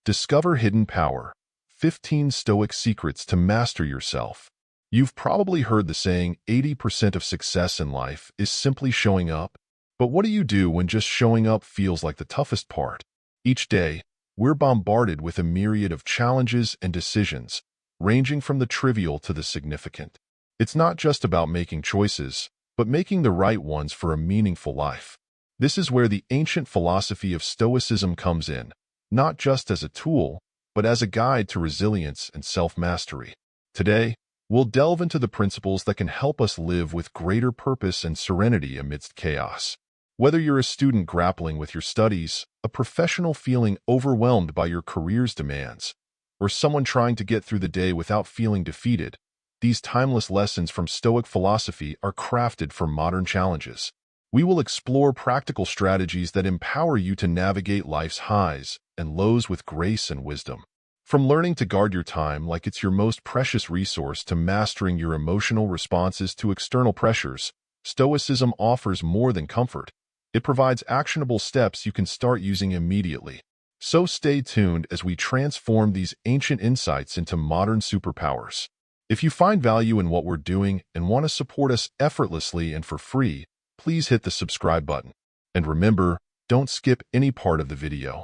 Discover Hidden Power: 15 Stoic Secrets to Master Yourself. You've probably heard the saying, 80% of success in life is simply showing up. But what do you do when just showing up feels like the toughest part? Each day, we're bombarded with a myriad of challenges and decisions, ranging from the trivial to the significant. It's not just about making choices, but making the right ones for a meaningful life. This is where the ancient philosophy of Stoicism comes in, not just as a tool, but as a guide to resilience and self-mastery. Today, we'll delve into the principles that can help us live with greater purpose and serenity amidst chaos. Whether you're a student grappling with your studies, a professional feeling overwhelmed by your career's demands, or someone trying to get through the day without feeling defeated, these timeless lessons from Stoic philosophy are crafted for modern challenges. We will explore practical strategies that empower you to navigate life's highs and lows with grace and wisdom. From learning to guard your time like it's your most precious resource to mastering your emotional responses to external pressures, Stoicism offers more than comfort. It provides actionable steps you can start using immediately. So stay tuned as we transform these ancient insights into modern superpowers. If you find value in what we're doing and want to support us effortlessly and for free, please hit the subscribe button. And remember, don't skip any part of the video.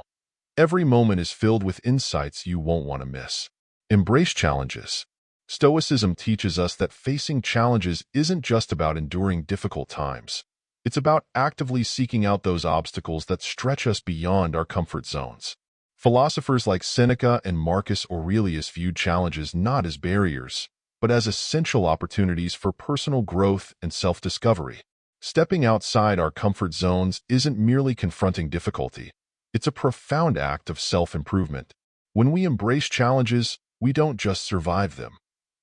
Every moment is filled with insights you won't want to miss. Embrace challenges. Stoicism teaches us that facing challenges isn't just about enduring difficult times. It's about actively seeking out those obstacles that stretch us beyond our comfort zones. Philosophers like Seneca and Marcus Aurelius viewed challenges not as barriers, but as essential opportunities for personal growth and self-discovery. Stepping outside our comfort zones isn't merely confronting difficulty. It's a profound act of self-improvement. When we embrace challenges, we don't just survive them.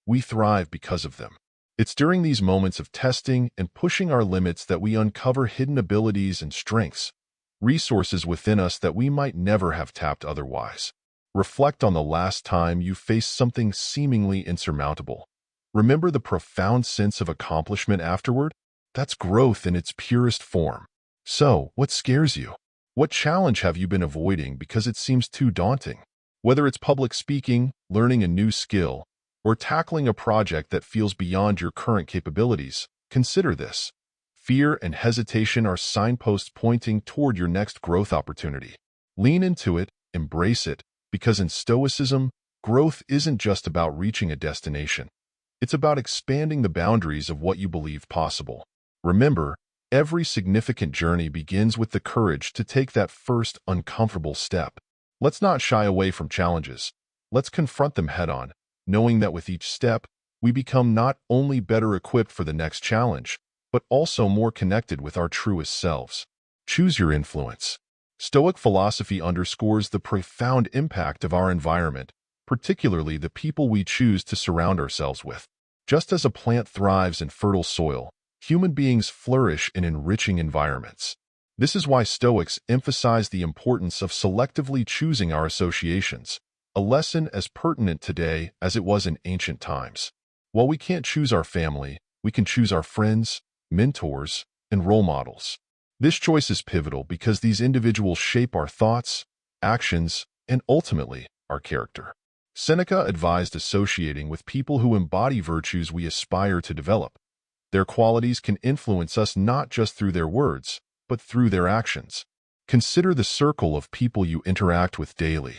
We thrive because of them. It's during these moments of testing and pushing our limits that we uncover hidden abilities and strengths, resources within us that we might never have tapped otherwise. Reflect on the last time you faced something seemingly insurmountable. Remember the profound sense of accomplishment afterward? That's growth in its purest form. So, what scares you? What challenge have you been avoiding because it seems too daunting? Whether it's public speaking, learning a new skill, or tackling a project that feels beyond your current capabilities, consider this. Fear and hesitation are signposts pointing toward your next growth opportunity. Lean into it, embrace it, because in Stoicism, growth isn't just about reaching a destination. It's about expanding the boundaries of what you believe possible. Remember, every significant journey begins with the courage to take that first uncomfortable step. Let's not shy away from challenges. Let's confront them head-on, knowing that with each step, we become not only better equipped for the next challenge, but also more connected with our truest selves. Choose your influence. Stoic philosophy underscores the profound impact of our environment, particularly the people we choose to surround ourselves with. Just as a plant thrives in fertile soil, human beings flourish in enriching environments. This is why Stoics emphasize the importance of selectively choosing our associations, a lesson as pertinent today as it was in ancient times. While we can't choose our family, we can choose our friends, mentors, and role models. This choice is pivotal because these individuals shape our thoughts, actions, and ultimately, our character. Seneca advised associating with people who embody virtues we aspire to develop. Their qualities can influence us not just through their words, but through their actions. Consider the circle of people you interact with daily.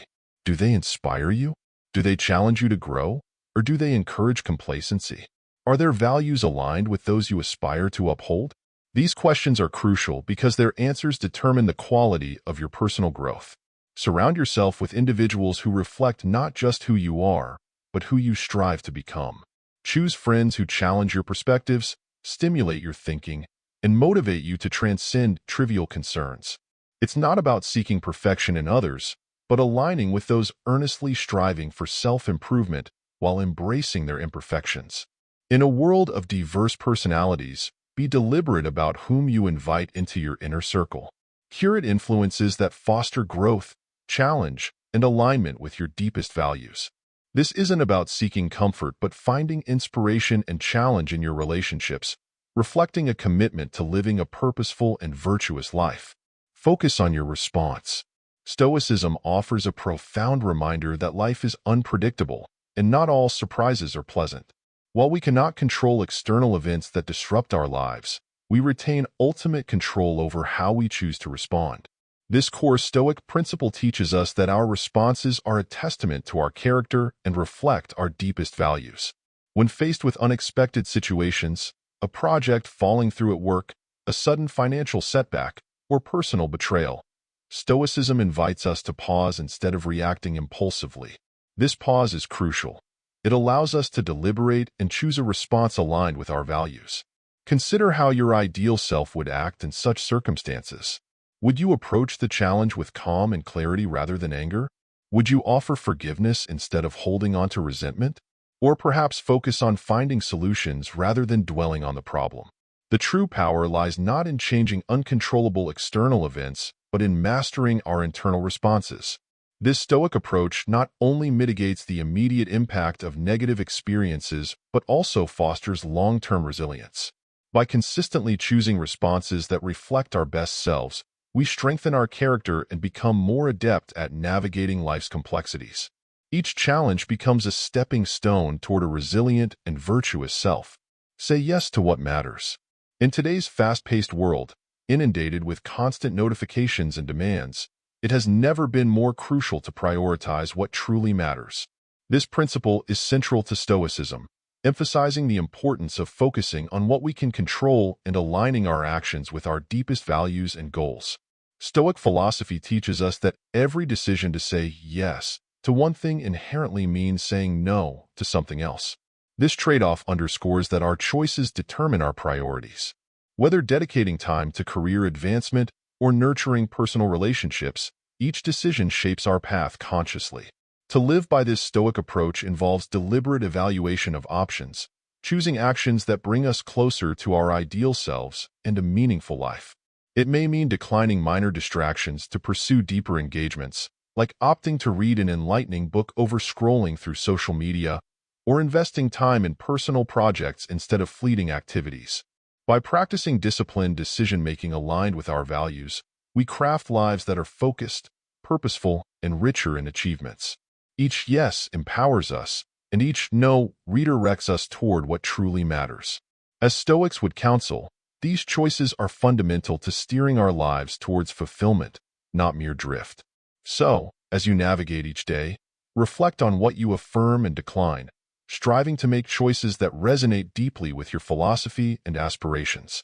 Do they inspire you? Do they challenge you to grow? Or do they encourage complacency? Are their values aligned with those you aspire to uphold? These questions are crucial because their answers determine the quality of your personal growth. Surround yourself with individuals who reflect not just who you are, but who you strive to become. Choose friends who challenge your perspectives, stimulate your thinking, and motivate you to transcend trivial concerns. It's not about seeking perfection in others, but aligning with those earnestly striving for self-improvement while embracing their imperfections. In a world of diverse personalities, be deliberate about whom you invite into your inner circle. Curate influences that foster growth, challenge, and alignment with your deepest values. This isn't about seeking comfort but finding inspiration and challenge in your relationships, reflecting a commitment to living a purposeful and virtuous life. Focus on your response. Stoicism offers a profound reminder that life is unpredictable, and not all surprises are pleasant. While we cannot control external events that disrupt our lives, we retain ultimate control over how we choose to respond. This core Stoic principle teaches us that our responses are a testament to our character and reflect our deepest values. When faced with unexpected situations, a project falling through at work, a sudden financial setback, or personal betrayal, Stoicism invites us to pause instead of reacting impulsively. This pause is crucial. It allows us to deliberate and choose a response aligned with our values. Consider how your ideal self would act in such circumstances. Would you approach the challenge with calm and clarity rather than anger? Would you offer forgiveness instead of holding on to resentment? Or perhaps focus on finding solutions rather than dwelling on the problem? The true power lies not in changing uncontrollable external events, but in mastering our internal responses. This Stoic approach not only mitigates the immediate impact of negative experiences, but also fosters long-term resilience. By consistently choosing responses that reflect our best selves, we strengthen our character and become more adept at navigating life's complexities. Each challenge becomes a stepping stone toward a resilient and virtuous self. Say yes to what matters. In today's fast-paced world, inundated with constant notifications and demands, it has never been more crucial to prioritize what truly matters. This principle is central to Stoicism, emphasizing the importance of focusing on what we can control and aligning our actions with our deepest values and goals. Stoic philosophy teaches us that every decision to say yes to one thing inherently means saying no to something else. This trade-off underscores that our choices determine our priorities. Whether dedicating time to career advancement or nurturing personal relationships, each decision shapes our path consciously. To live by this Stoic approach involves deliberate evaluation of options, choosing actions that bring us closer to our ideal selves and a meaningful life. It may mean declining minor distractions to pursue deeper engagements, like opting to read an enlightening book over scrolling through social media, or investing time in personal projects instead of fleeting activities. By practicing disciplined decision-making aligned with our values, we craft lives that are focused, purposeful, and richer in achievements. Each yes empowers us, and each no redirects us toward what truly matters. As Stoics would counsel, these choices are fundamental to steering our lives towards fulfillment, not mere drift. So, as you navigate each day, reflect on what you affirm and decline, striving to make choices that resonate deeply with your philosophy and aspirations.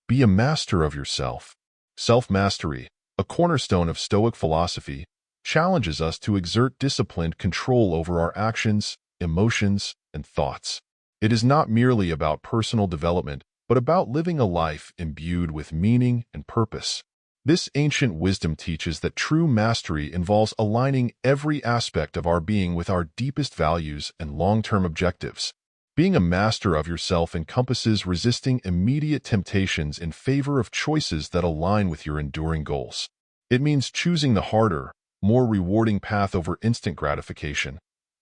Be a master of yourself. Self-mastery, a cornerstone of Stoic philosophy, challenges us to exert disciplined control over our actions, emotions, and thoughts. It is not merely about personal development, but about living a life imbued with meaning and purpose. This ancient wisdom teaches that true mastery involves aligning every aspect of our being with our deepest values and long-term objectives. Being a master of yourself encompasses resisting immediate temptations in favor of choices that align with your enduring goals. It means choosing the harder, more rewarding path over instant gratification,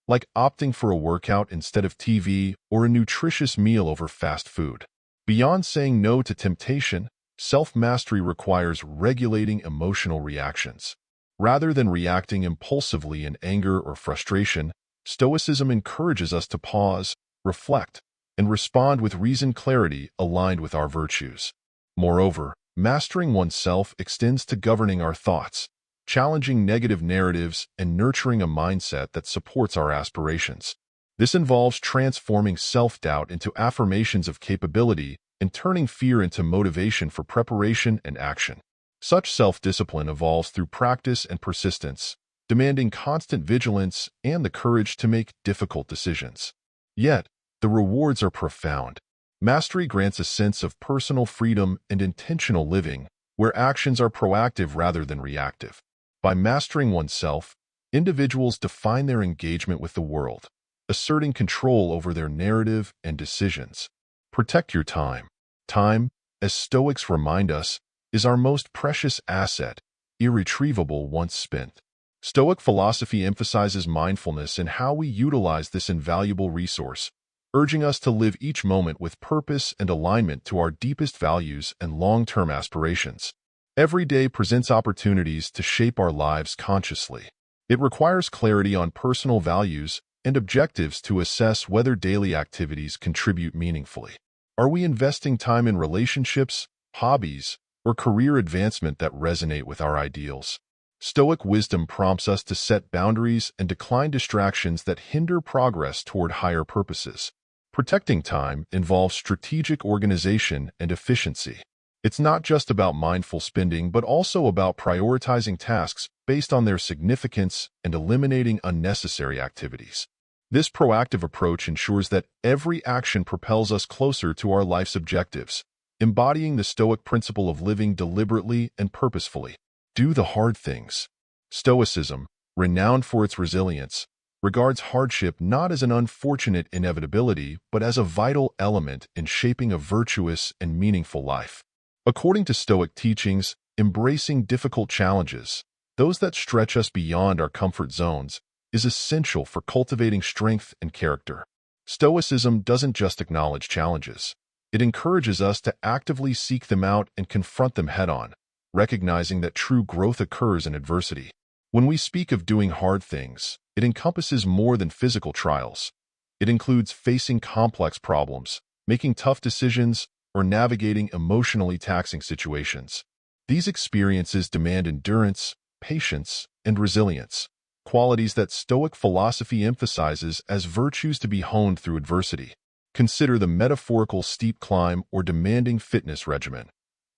like opting for a workout instead of TV or a nutritious meal over fast food. Beyond saying no to temptation, self-mastery requires regulating emotional reactions. Rather than reacting impulsively in anger or frustration, Stoicism encourages us to pause, reflect, and respond with reasoned clarity aligned with our virtues. Moreover, mastering oneself extends to governing our thoughts, challenging negative narratives, and nurturing a mindset that supports our aspirations. This involves transforming self-doubt into affirmations of capability and turning fear into motivation for preparation and action. Such self-discipline evolves through practice and persistence, demanding constant vigilance and the courage to make difficult decisions. Yet, the rewards are profound. Mastery grants a sense of personal freedom and intentional living, where actions are proactive rather than reactive. By mastering oneself, individuals define their engagement with the world, asserting control over their narrative and decisions. Protect your time. Time, as Stoics remind us, is our most precious asset, irretrievable once spent. Stoic philosophy emphasizes mindfulness in how we utilize this invaluable resource, urging us to live each moment with purpose and alignment to our deepest values and long-term aspirations. Every day presents opportunities to shape our lives consciously. It requires clarity on personal values and objectives to assess whether daily activities contribute meaningfully. Are we investing time in relationships, hobbies, or career advancement that resonate with our ideals? Stoic wisdom prompts us to set boundaries and decline distractions that hinder progress toward higher purposes. Protecting time involves strategic organization and efficiency. It's not just about mindful spending, but also about prioritizing tasks based on their significance and eliminating unnecessary activities. This proactive approach ensures that every action propels us closer to our life's objectives, embodying the Stoic principle of living deliberately and purposefully. Do the hard things. Stoicism, renowned for its resilience, regards hardship not as an unfortunate inevitability, but as a vital element in shaping a virtuous and meaningful life. According to Stoic teachings, embracing difficult challenges, those that stretch us beyond our comfort zones, is essential for cultivating strength and character. Stoicism doesn't just acknowledge challenges. It encourages us to actively seek them out and confront them head-on, recognizing that true growth occurs in adversity. When we speak of doing hard things, it encompasses more than physical trials. It includes facing complex problems, making tough decisions, or navigating emotionally taxing situations. These experiences demand endurance, patience, and resilience, qualities that Stoic philosophy emphasizes as virtues to be honed through adversity. Consider the metaphorical steep climb or demanding fitness regimen.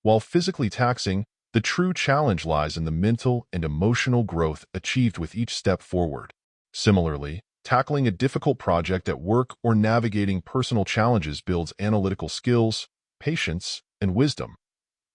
While physically taxing, the true challenge lies in the mental and emotional growth achieved with each step forward. Similarly, tackling a difficult project at work or navigating personal challenges builds analytical skills, patience, and wisdom,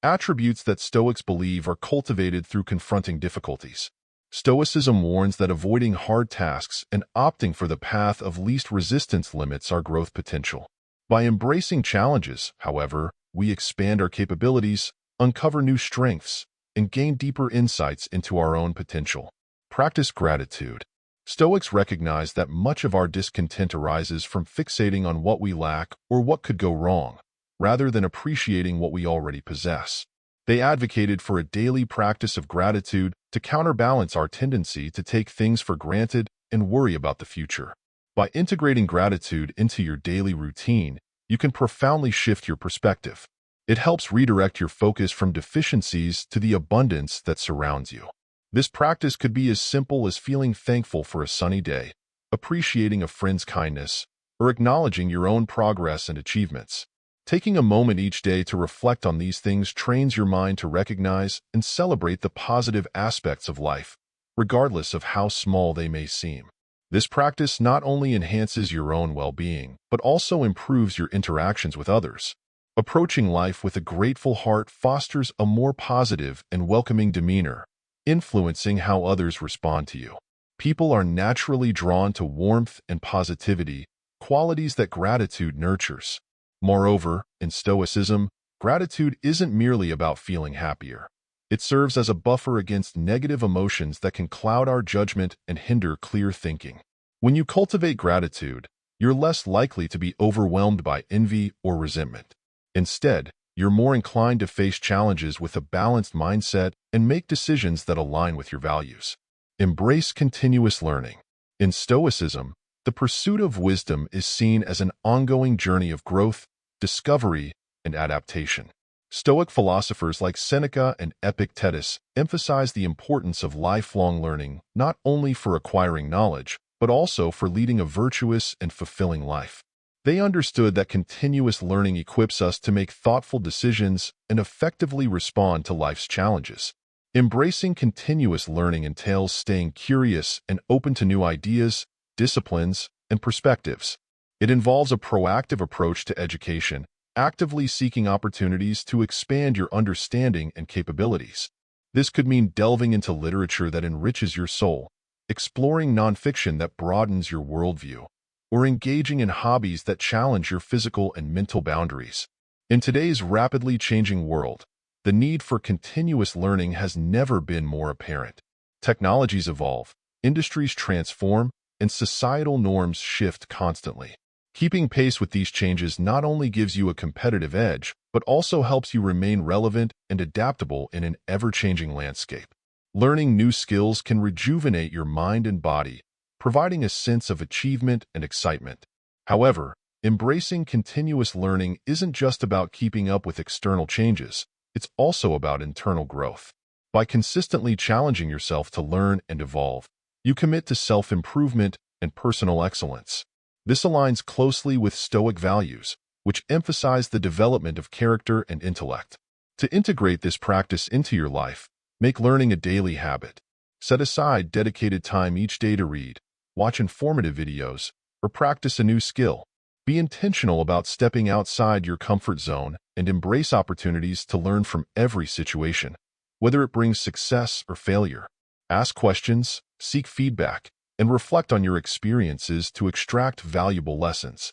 attributes that Stoics believe are cultivated through confronting difficulties. Stoicism warns that avoiding hard tasks and opting for the path of least resistance limits our growth potential. By embracing challenges, however, we expand our capabilities, uncover new strengths, and gain deeper insights into our own potential. Practice gratitude. Stoics recognize that much of our discontent arises from fixating on what we lack or what could go wrong, rather than appreciating what we already possess. They advocated for a daily practice of gratitude to counterbalance our tendency to take things for granted and worry about the future. By integrating gratitude into your daily routine, you can profoundly shift your perspective. It helps redirect your focus from deficiencies to the abundance that surrounds you. This practice could be as simple as feeling thankful for a sunny day, appreciating a friend's kindness, or acknowledging your own progress and achievements. Taking a moment each day to reflect on these things trains your mind to recognize and celebrate the positive aspects of life, regardless of how small they may seem. This practice not only enhances your own well-being, but also improves your interactions with others. Approaching life with a grateful heart fosters a more positive and welcoming demeanor, influencing how others respond to you. People are naturally drawn to warmth and positivity, qualities that gratitude nurtures. Moreover, in Stoicism, gratitude isn't merely about feeling happier. It serves as a buffer against negative emotions that can cloud our judgment and hinder clear thinking. When you cultivate gratitude, you're less likely to be overwhelmed by envy or resentment. Instead, you're more inclined to face challenges with a balanced mindset and make decisions that align with your values. Embrace continuous learning. In Stoicism, the pursuit of wisdom is seen as an ongoing journey of growth, discovery, and adaptation. Stoic philosophers like Seneca and Epictetus emphasize the importance of lifelong learning not only for acquiring knowledge, but also for leading a virtuous and fulfilling life. They understood that continuous learning equips us to make thoughtful decisions and effectively respond to life's challenges. Embracing continuous learning entails staying curious and open to new ideas, disciplines, and perspectives. It involves a proactive approach to education, actively seeking opportunities to expand your understanding and capabilities. This could mean delving into literature that enriches your soul, exploring nonfiction that broadens your worldview, or engaging in hobbies that challenge your physical and mental boundaries. In today's rapidly changing world, the need for continuous learning has never been more apparent. Technologies evolve, industries transform, and societal norms shift constantly. Keeping pace with these changes not only gives you a competitive edge, but also helps you remain relevant and adaptable in an ever-changing landscape. Learning new skills can rejuvenate your mind and body, providing a sense of achievement and excitement. However, embracing continuous learning isn't just about keeping up with external changes, it's also about internal growth. By consistently challenging yourself to learn and evolve, you commit to self-improvement and personal excellence. This aligns closely with Stoic values, which emphasize the development of character and intellect. To integrate this practice into your life, make learning a daily habit. Set aside dedicated time each day to read, watch informative videos, or practice a new skill. Be intentional about stepping outside your comfort zone and embrace opportunities to learn from every situation, whether it brings success or failure. Ask questions, seek feedback, and reflect on your experiences to extract valuable lessons.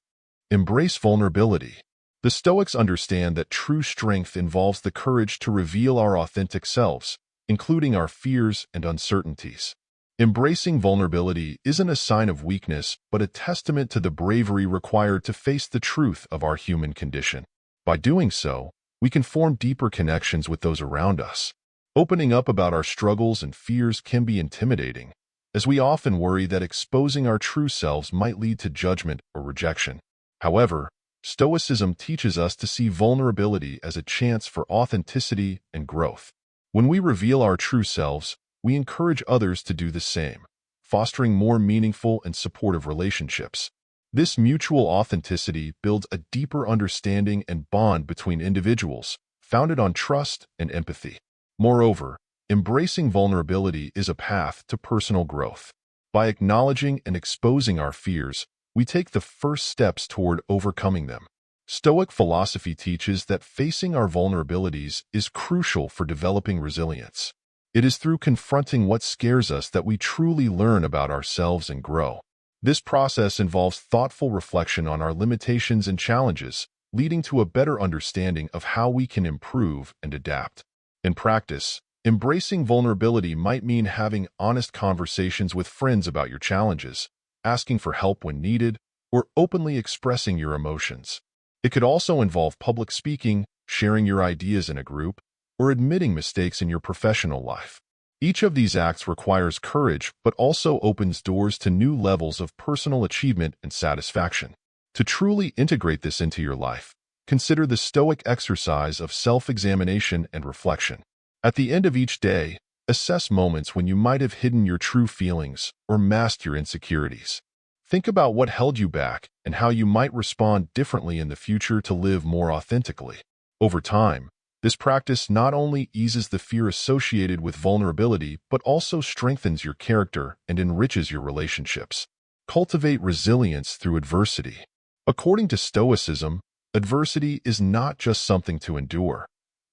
Embrace vulnerability. The Stoics understand that true strength involves the courage to reveal our authentic selves, including our fears and uncertainties. Embracing vulnerability isn't a sign of weakness, but a testament to the bravery required to face the truth of our human condition. By doing so, we can form deeper connections with those around us. Opening up about our struggles and fears can be intimidating, as we often worry that exposing our true selves might lead to judgment or rejection. However, Stoicism teaches us to see vulnerability as a chance for authenticity and growth. When we reveal our true selves, we encourage others to do the same, fostering more meaningful and supportive relationships. This mutual authenticity builds a deeper understanding and bond between individuals, founded on trust and empathy. Moreover, embracing vulnerability is a path to personal growth. By acknowledging and exposing our fears, we take the first steps toward overcoming them. Stoic philosophy teaches that facing our vulnerabilities is crucial for developing resilience. It is through confronting what scares us that we truly learn about ourselves and grow. This process involves thoughtful reflection on our limitations and challenges, leading to a better understanding of how we can improve and adapt. In practice, embracing vulnerability might mean having honest conversations with friends about your challenges, asking for help when needed, or openly expressing your emotions. It could also involve public speaking, sharing your ideas in a group, or admitting mistakes in your professional life. Each of these acts requires courage, but also opens doors to new levels of personal achievement and satisfaction. To truly integrate this into your life, consider the Stoic exercise of self-examination and reflection. At the end of each day, assess moments when you might have hidden your true feelings or masked your insecurities. Think about what held you back and how you might respond differently in the future to live more authentically. Over time, this practice not only eases the fear associated with vulnerability, but also strengthens your character and enriches your relationships. Cultivate resilience through adversity. According to Stoicism, adversity is not just something to endure.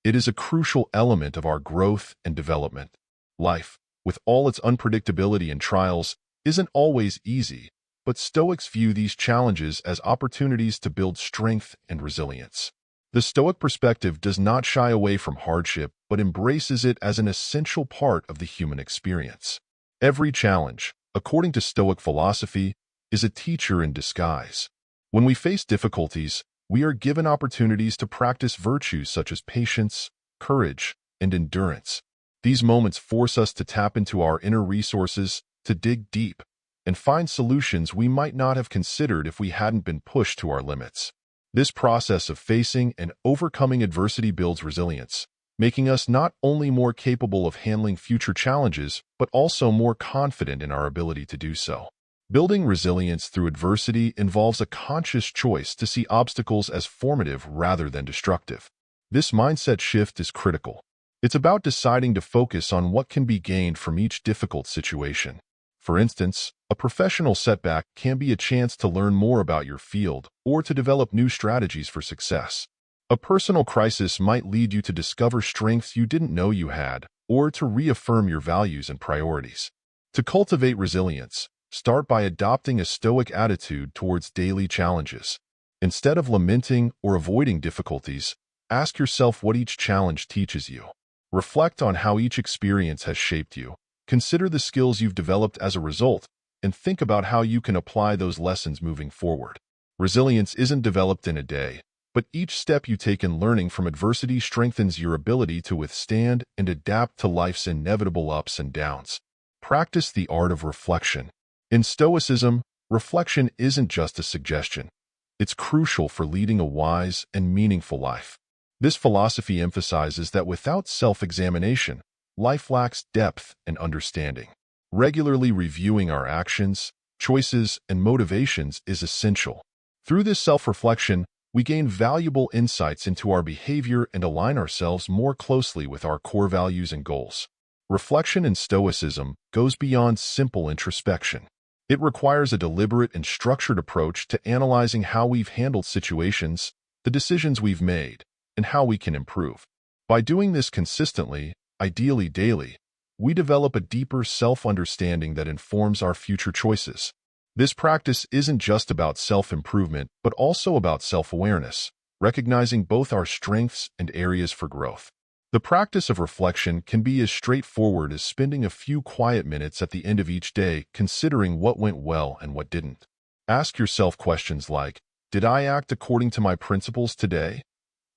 It is a crucial element of our growth and development. Life, with all its unpredictability and trials, isn't always easy, but Stoics view these challenges as opportunities to build strength and resilience. The Stoic perspective does not shy away from hardship, but embraces it as an essential part of the human experience. Every challenge, according to Stoic philosophy, is a teacher in disguise. When we face difficulties, we are given opportunities to practice virtues such as patience, courage, and endurance. These moments force us to tap into our inner resources, to dig deep, and find solutions we might not have considered if we hadn't been pushed to our limits. This process of facing and overcoming adversity builds resilience, making us not only more capable of handling future challenges, but also more confident in our ability to do so. Building resilience through adversity involves a conscious choice to see obstacles as formative rather than destructive. This mindset shift is critical. It's about deciding to focus on what can be gained from each difficult situation. For instance, a professional setback can be a chance to learn more about your field or to develop new strategies for success. A personal crisis might lead you to discover strengths you didn't know you had or to reaffirm your values and priorities. To cultivate resilience, start by adopting a Stoic attitude towards daily challenges. Instead of lamenting or avoiding difficulties, ask yourself what each challenge teaches you. Reflect on how each experience has shaped you. Consider the skills you've developed as a result, and think about how you can apply those lessons moving forward. Resilience isn't developed in a day, but each step you take in learning from adversity strengthens your ability to withstand and adapt to life's inevitable ups and downs. Practice the art of reflection. In Stoicism, reflection isn't just a suggestion. It's crucial for leading a wise and meaningful life. This philosophy emphasizes that without self-examination, life lacks depth and understanding. Regularly reviewing our actions, choices, and motivations is essential. Through this self-reflection, we gain valuable insights into our behavior and align ourselves more closely with our core values and goals. Reflection in Stoicism goes beyond simple introspection. It requires a deliberate and structured approach to analyzing how we've handled situations, the decisions we've made, and how we can improve. By doing this consistently, ideally daily, we develop a deeper self-understanding that informs our future choices. This practice isn't just about self-improvement, but also about self-awareness, recognizing both our strengths and areas for growth. The practice of reflection can be as straightforward as spending a few quiet minutes at the end of each day considering what went well and what didn't. Ask yourself questions like, did I act according to my principles today?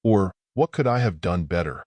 Or, what could I have done better?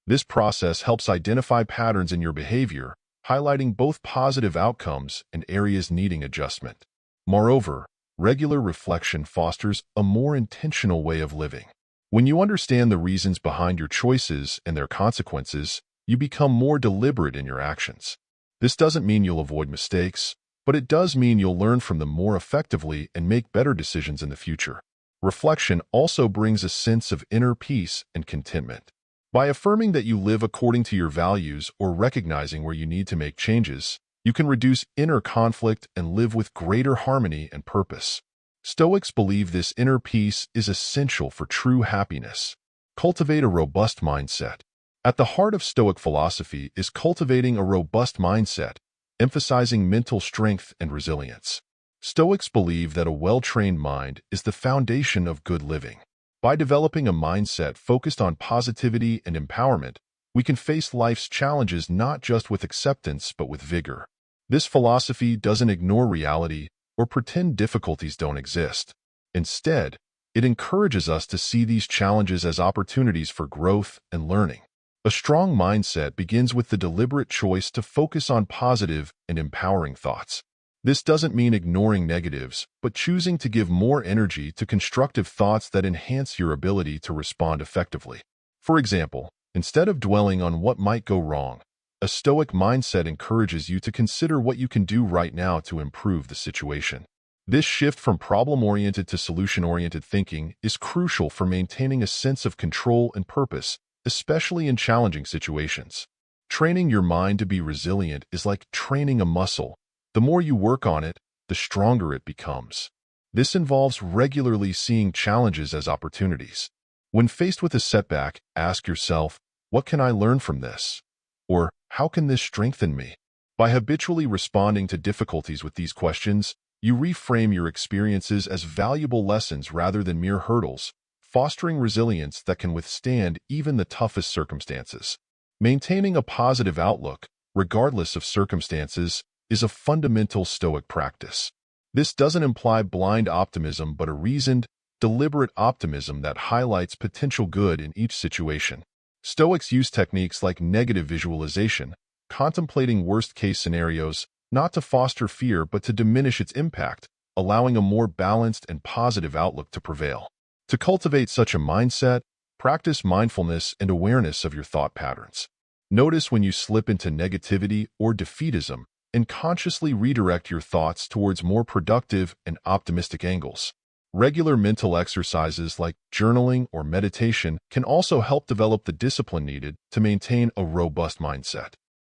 This process helps identify patterns in your behavior, highlighting both positive outcomes and areas needing adjustment. Moreover, regular reflection fosters a more intentional way of living. When you understand the reasons behind your choices and their consequences, you become more deliberate in your actions. This doesn't mean you'll avoid mistakes, but it does mean you'll learn from them more effectively and make better decisions in the future. Reflection also brings a sense of inner peace and contentment. By affirming that you live according to your values or recognizing where you need to make changes, you can reduce inner conflict and live with greater harmony and purpose. Stoics believe this inner peace is essential for true happiness. Cultivate a robust mindset. At the heart of Stoic philosophy is cultivating a robust mindset, emphasizing mental strength and resilience. Stoics believe that a well-trained mind is the foundation of good living. By developing a mindset focused on positivity and empowerment, we can face life's challenges not just with acceptance but with vigor. This philosophy doesn't ignore reality or pretend difficulties don't exist. Instead, it encourages us to see these challenges as opportunities for growth and learning. A strong mindset begins with the deliberate choice to focus on positive and empowering thoughts. This doesn't mean ignoring negatives, but choosing to give more energy to constructive thoughts that enhance your ability to respond effectively. For example, instead of dwelling on what might go wrong, a Stoic mindset encourages you to consider what you can do right now to improve the situation. This shift from problem-oriented to solution-oriented thinking is crucial for maintaining a sense of control and purpose, especially in challenging situations. Training your mind to be resilient is like training a muscle. The more you work on it, the stronger it becomes. This involves regularly seeing challenges as opportunities. When faced with a setback, ask yourself, what can I learn from this? Or, how can this strengthen me? By habitually responding to difficulties with these questions, you reframe your experiences as valuable lessons rather than mere hurdles, fostering resilience that can withstand even the toughest circumstances. Maintaining a positive outlook, regardless of circumstances, is a fundamental Stoic practice. This doesn't imply blind optimism but a reasoned, deliberate optimism that highlights potential good in each situation. Stoics use techniques like negative visualization, contemplating worst-case scenarios, not to foster fear but to diminish its impact, allowing a more balanced and positive outlook to prevail. To cultivate such a mindset, practice mindfulness and awareness of your thought patterns. Notice when you slip into negativity or defeatism, and consciously redirect your thoughts towards more productive and optimistic angles. Regular mental exercises like journaling or meditation can also help develop the discipline needed to maintain a robust mindset.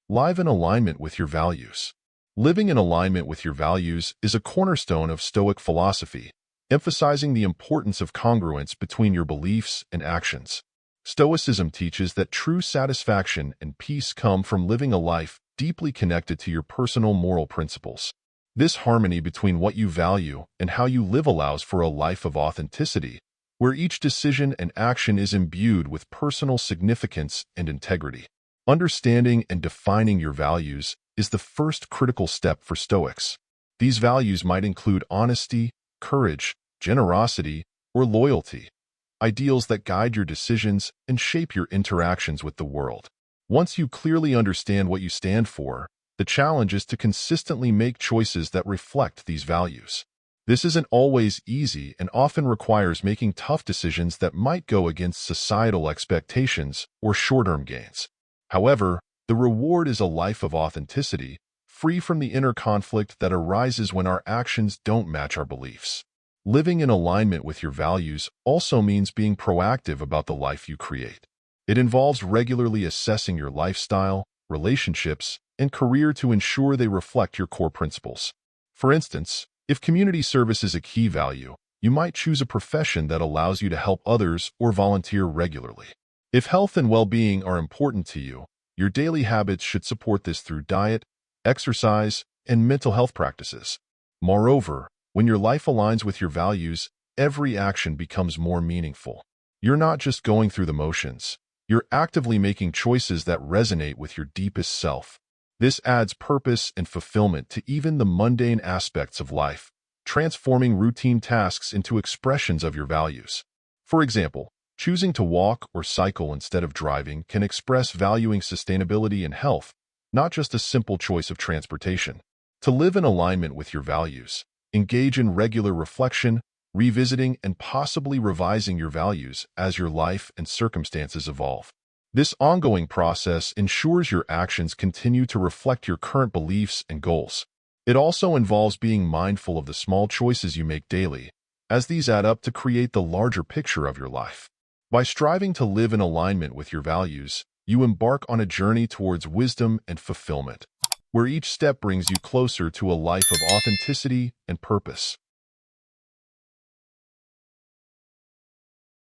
Live in alignment with your values. Living in alignment with your values is a cornerstone of Stoic philosophy, emphasizing the importance of congruence between your beliefs and actions. Stoicism teaches that true satisfaction and peace come from living a life deeply connected to your personal moral principles. This harmony between what you value and how you live allows for a life of authenticity, where each decision and action is imbued with personal significance and integrity. Understanding and defining your values is the first critical step for Stoics. These values might include honesty, courage, generosity, or loyalty, ideals that guide your decisions and shape your interactions with the world. Once you clearly understand what you stand for, the challenge is to consistently make choices that reflect these values. This isn't always easy and often requires making tough decisions that might go against societal expectations or short-term gains. However, the reward is a life of authenticity, free from the inner conflict that arises when our actions don't match our beliefs. Living in alignment with your values also means being proactive about the life you create. It involves regularly assessing your lifestyle, relationships, and career to ensure they reflect your core principles. For instance, if community service is a key value, you might choose a profession that allows you to help others or volunteer regularly. If health and well-being are important to you, your daily habits should support this through diet, exercise, and mental health practices. Moreover, when your life aligns with your values, every action becomes more meaningful. You're not just going through the motions. You're actively making choices that resonate with your deepest self. This adds purpose and fulfillment to even the mundane aspects of life, transforming routine tasks into expressions of your values. For example, choosing to walk or cycle instead of driving can express valuing sustainability and health, not just a simple choice of transportation. To live in alignment with your values, engage in regular reflection, revisiting and possibly revising your values as your life and circumstances evolve. This ongoing process ensures your actions continue to reflect your current beliefs and goals. It also involves being mindful of the small choices you make daily, as these add up to create the larger picture of your life. By striving to live in alignment with your values, you embark on a journey towards wisdom and fulfillment, where each step brings you closer to a life of authenticity and purpose.